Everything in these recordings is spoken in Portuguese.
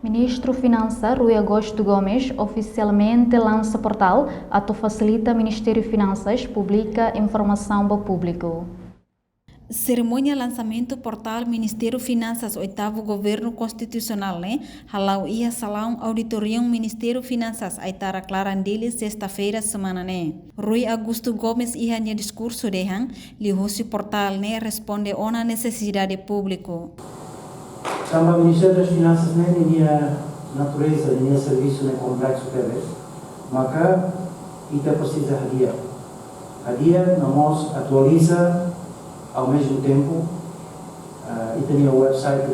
Ministro Finança Rui Augusto Gomes oficialmente lança portal que facilita Ministério Finanças publica informação para o público. Cerimônia lançamento portal Ministério Finanças 8º Governo Constitucional, halau ia salão auditorium Ministério Finanças aitara clarandili sexta-feira semana Rui Augusto Gomes ia discurso dehan li hosi portal responde ona necessidade público. Também o Ministério das Finanças a natureza, a serviço complexo mas que precisa a dia nós atualiza ao mesmo tempo e tem o website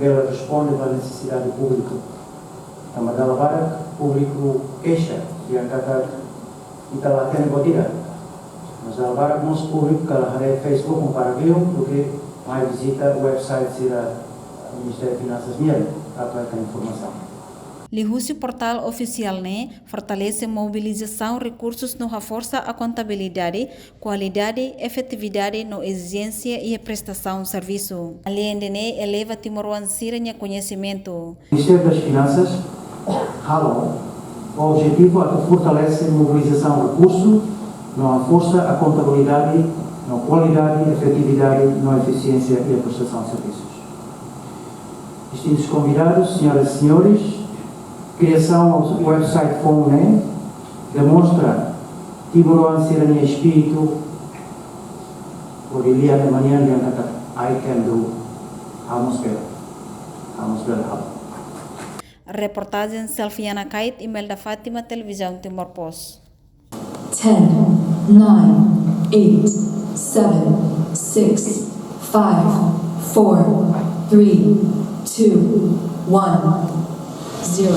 ela responde à necessidade pública. Também ela público queixa e a cada lá tem botira. Mas ela nosso público que ela Facebook para ver porque mais visita o website do Ministério das Finanças para ter informação. Lihusi portal oficial fortalece mobilização recursos no reforça a contabilidade, qualidade, efetividade no exigência e a prestação de serviço. Além de eleva timoruansira conhecimento. O Ministério das Finanças o objetivo é que fortalece a mobilização de recursos, no força a contabilidade, na qualidade, efetividade, na eficiência e a prestação de serviços. Distintos convidados, senhoras e senhores, criação do website FONE demonstra tiburoan sirani espírito por ilia de manhã yang kata I can do vamos ver Reportagem Selfiana Kait, email da Fátima, televisão Timor Post. 10, 9, 8, 7, 6, 5, 4, 3, 2, 1, 0.